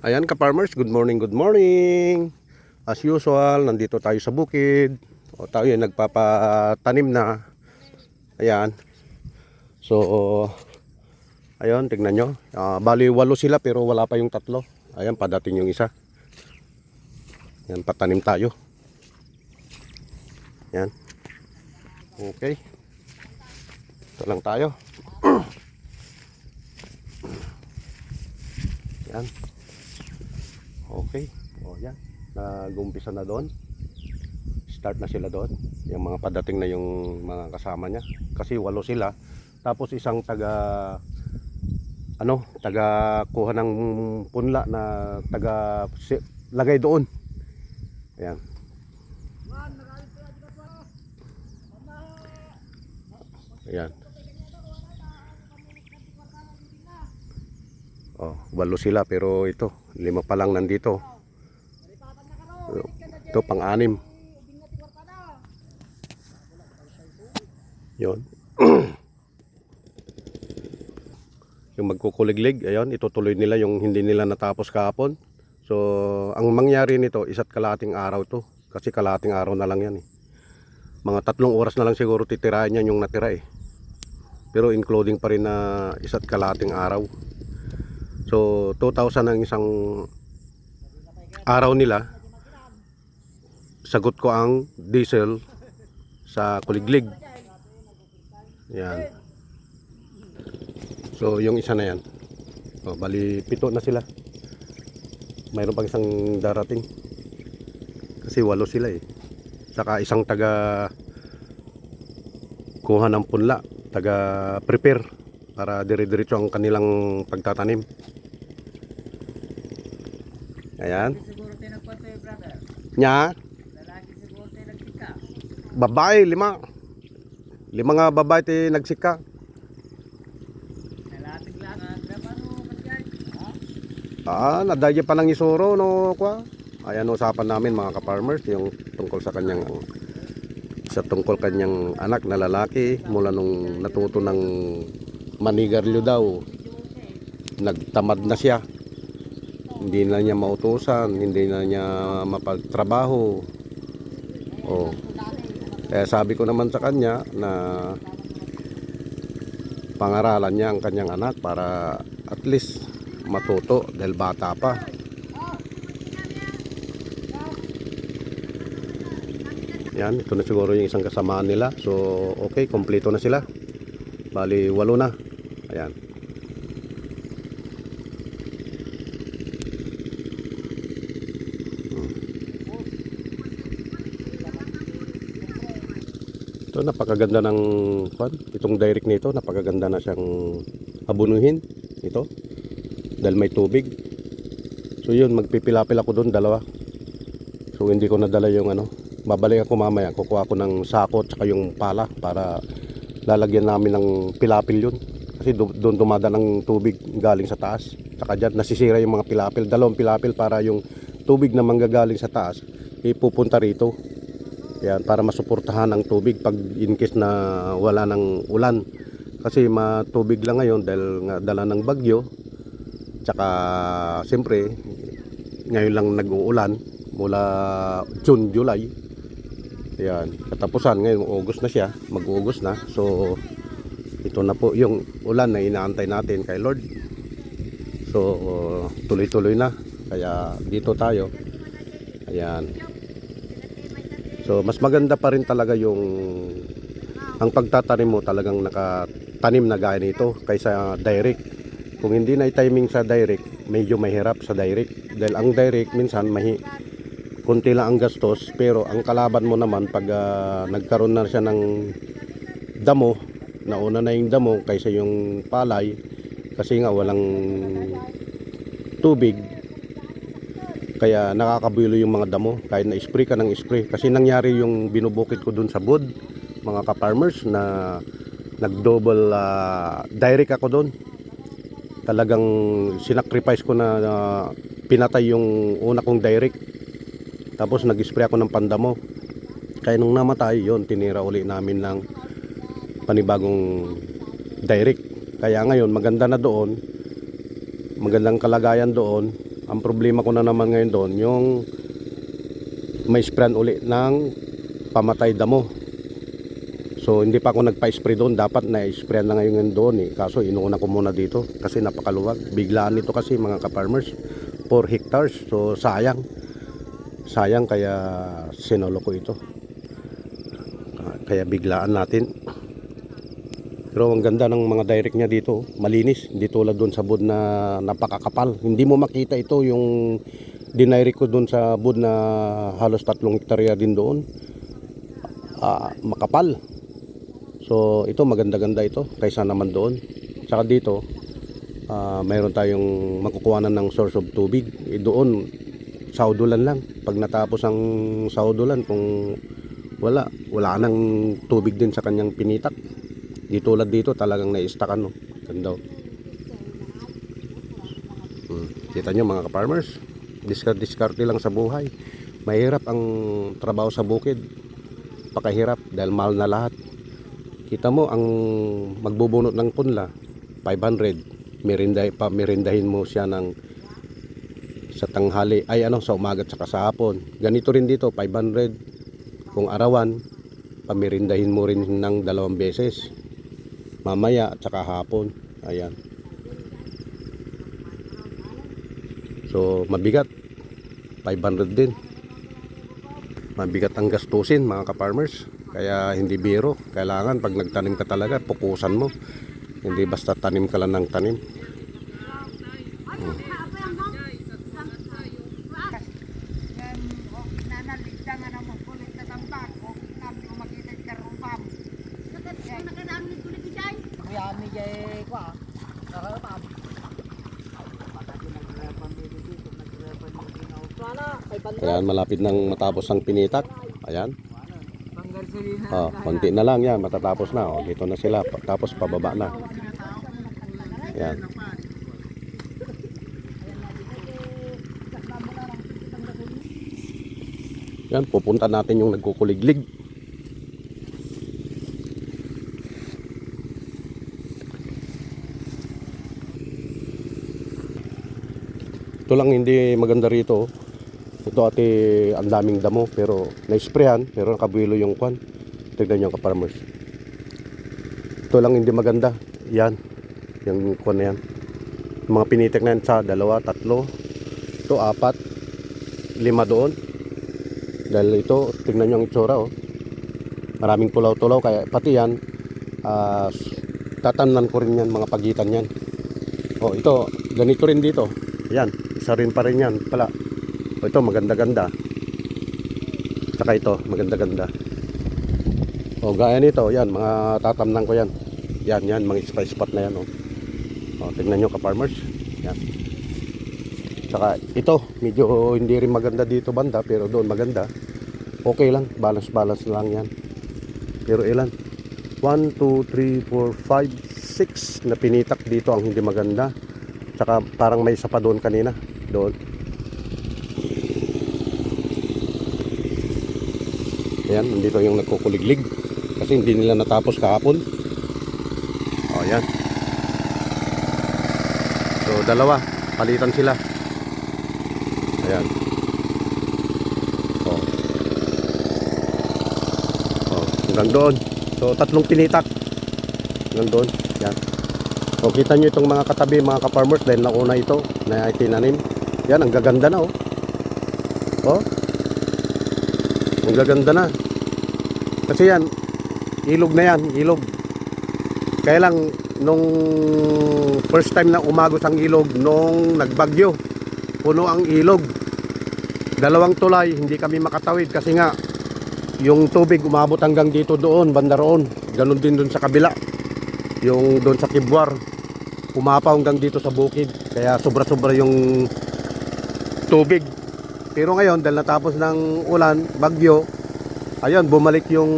Ayan ka-farmers, good morning, good morning. As usual, nandito tayo sa bukid. O tayo ay nagpapatanim na. Ayan. So, ayun, tignan nyo. Bali, 8 sila pero wala pa yung 3. Ayan, padating yung isa. Ayan, patanim tayo. Ayan. Okay. Ito lang tayo. Ayan. Okay. O yan. Nag-umpisa na doon. Start na sila doon. Yung mga padating na yung mga kasama niya. Kasi 8 sila. Tapos isang taga kuha ng punla na lagay doon. Ayan. Ayan. Oh, 8 sila pero ito, 5 pa lang nandito. Ito pang-6. Yun. Yung magkukuliglig, ayun, itutuloy nila yung hindi nila natapos kahapon. So, ang mangyari nito, 1.5 araw to. Kasi kalahating araw na lang yan eh. Mga 3 oras na lang siguro titirahin yan yung natira eh. Pero including pa rin na 1.5 araw. So, 2,000 ang isang araw nila. Sagot ko ang diesel sa kuliglig. Yan. So, yung isa na yan. O, bali, 7 na sila. Mayroon pang isang darating. Kasi 8 sila eh. Saka isang taga kuha ng punla. Taga prepare. Para dire-diretso ang kanilang pagtatanim. Ayan. Nya. Babae, 5 nga babae ti nagsika. Nadaya pa ng isuro no kwa. Ayan usapan namin mga ka-farmers yung tungkol sa kanyang anak na lalaki mula nung natuto ng manigaryo daw. Nagtamad na siya. Hindi na niya mautusan, hindi na niya mapagtrabaho. Oh. Kaya sabi ko naman sa kanya na pangaralan niya ang kanyang anak para at least matuto dahil bata pa. Yan, ito na siguro yung isang kasamaan nila. So, okay, kompleto na sila. Bali, 8 na. Ayan. Ito, napakaganda ng itong direct nito, napakaganda na siyang abunuhin ito dahil may tubig. So yun, magpipilapil ako doon 2. So hindi ko nadala yung babalik ako mamaya, kukuha ako ng sako at saka yung pala para lalagyan namin ng pilapil yun. Kasi doon dumada ng tubig galing sa taas. Saka dyan nasisira yung mga pilapil, 2 pilapil para yung tubig na manggagaling sa taas ipupunta rito. Yan, para masuportahan ang tubig pag in case na wala ng ulan. Kasi matubig lang ngayon dahil nga dala ng bagyo. Tsaka siyempre ngayon lang nag-uulan mula June, July. Yan, katapusan ngayon August na siya, mag-August na. So ito na po yung ulan na inaantay natin kay Lord. So tuloy-tuloy na. Kaya dito tayo. Ayan. So mas maganda pa rin talaga yung ang pagtatanim mo talagang nakatanim na gaya nito kaysa direct. Kung hindi na i-timing sa direct, medyo mahirap sa direct. Dahil ang direct minsan kunti lang ang gastos, pero ang kalaban mo naman pag nagkaroon na siya ng damo, nauna na yung damo kaysa yung palay kasi nga walang tubig. Kaya nakakabulo yung mga damo kahit na spray ka ng spray. Kasi nangyari yung binubukit ko dun sa bud, mga ka-farmers, na nag-double direct ako dun. Talagang sinacrifice ko na pinatay yung una kong direct. Tapos nag-spray ako ng pandamo. Kaya nung namatay yon, tinira uli namin ng panibagong direct. Kaya ngayon maganda na doon, magandang kalagayan doon. Ang problema ko na naman ngayon doon, yung may sprayan uli ng pamatay damo. So hindi pa ako nagpa-spray doon, dapat na-sprayan na ngayon doon eh. Kaso inuuna ko muna dito kasi napakaluwag. Biglaan nito kasi mga ka-farmers, 4 hectares. So sayang. Sayang kaya sinolo ko ito. Kaya biglaan natin. Pero ang ganda ng mga direct niya dito, malinis. Hindi tulad doon sa bud na napakakapal. Hindi mo makita ito yung dinirect ko doon sa bud na halos 3 hektarya din doon. Makapal. So ito maganda-ganda ito kaysa naman doon. Saka dito mayroon tayong makukuhanan ng source of tubig. Doon saudulan lang. Pag natapos ang saudulan, kung wala nang tubig din sa kanyang pinitak. Di tulad dito talagang na-stack ano. Ganda. Kita nyo mga ka-farmers, diskarte lang sa buhay. Mahirap ang trabaho sa bukid. Pakahirap dahil mahal na lahat. Kita mo ang magbubunot ng punla 500, merindahin mo siya ng sa tanghali ay sa umaga at sa hapon. Ganito rin dito 500 kung arawan, pamirindahin mo rin ng 2 beses, mamaya at saka hapon. Ayan, so mabigat, 500 din, mabigat ang gastusin mga ka-farmers. Kaya hindi biro, kailangan pag nagtanim ka talaga, pukusan mo. Hindi basta tanim ka lang ng tanim. Kailangan malapit nang matapos ang pinitak. Ayan. Konti na lang yan, matatapos na. Dito na sila, tapos pababa na. Yan. Yan, pupunta natin yung nagkukuliglig. Ito lang hindi maganda rito. Ito ate, ang daming damo pero na-sprayan, pero nakabuelo yung kwan. Tignan nyo ka-farmers. Ito lang hindi maganda. Yan, yung kwan na yan. Mga pinitik na yan sa 2, 3. Ito 4, 5 doon. Dahil ito, tignan nyo ang itsura oh. Maraming tulaw-tulaw kaya pati yan tatamnan ko rin yan, mga pagitan yan. Oh, ito, ganito rin dito. Yan, isa rin pa rin yan pala. Ito maganda-ganda. Saka ito maganda-ganda. O gaya nito, yan mga tatamnan ko yan. Yan mga spot na yan oh. Tingnan nyo ka-farmers. Yan. Saka ito medyo hindi rin maganda dito banda, pero doon maganda. Okay lang, balance lang yan. Pero ilan? 1, 2, 3, 4, 5, 6 na pinitak dito ang hindi maganda. Saka parang may isa pa doon kanina. Doon. Ayan, nandito yung nagkukuliglig kasi hindi nila natapos kahapon. Ayan. So 2, palitan sila. Ayan. Hanggang doon. So 3 pinitak. Hanggang doon. Ayan. So kita nyo itong mga katabi mga ka-farmers dahil nauna ito na itinanim. Yan, ang gaganda na oh. Ang gaganda na. Kasi yan, ilog na yan, ilog. Kaya lang, nung first time na umagos ang ilog, nung nagbagyo, puno ang ilog. 2 tulay, hindi kami makatawid kasi nga, yung tubig umabot hanggang dito doon, banda roon. Ganon din doon sa kabila. Yung doon sa Kibwar, umapaw hanggang dito sa bukid. Kaya sobra-sobra yung tubig. Pero ngayon, dahil natapos ng ulan, bagyo, ayun, bumalik yung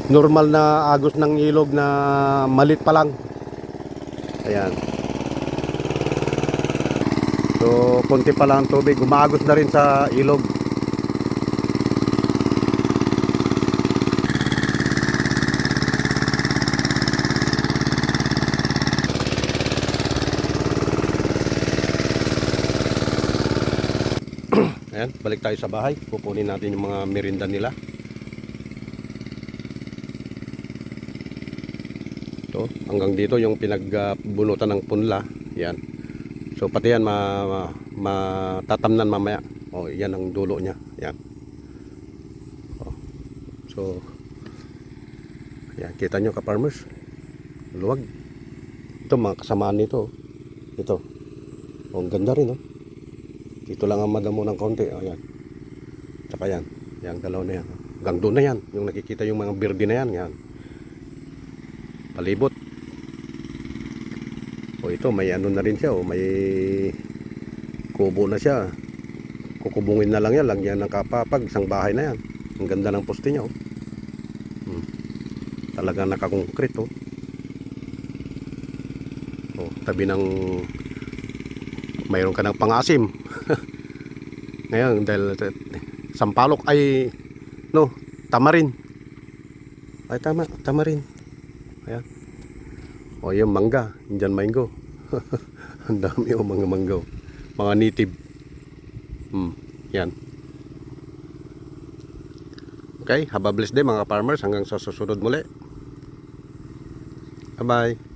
normal na agos ng ilog na malit pa lang. Ayan. So, konti pa lang ang tubig. Umaagos na rin sa ilog. Ayan, balik tayo sa bahay. Kukunin natin yung mga merinda nila. Ito, hanggang dito yung pinagbunutan ng punla. Yan. So pati yan matatamnan mamaya. Oh, yan ang dulo niya. Yan. Oh. So yan, kita nyo ka-farmers. Luwag. Ito mga kasamaan nito. Ito. Oh, ang ganda rin, oh. Dito lang ang madamo ng konti. Ayan. Tsaka yan. Yan, dalaw na yan. Hanggang doon na yan. Yung nakikita yung mga birdi na yan. Yan. Palibot. O ito, may ano na rin siya. O, may kubo na siya. Kukubungin na lang yan. Lagyan ng kapapag. Isang bahay na yan. Ang ganda ng poste niya. O. Talagang nakakongkrit. O. O, tabi ng mayroon ka ng pangasim. Ngayon dahil sampalok ay tamarin. Ay tamarin. Ayan. O yung mangga, Indian mango. Ang dami mga mango. Mga native. Yan. Okay, have a blessed day mga farmers hanggang sa susunod muli. Bye-bye.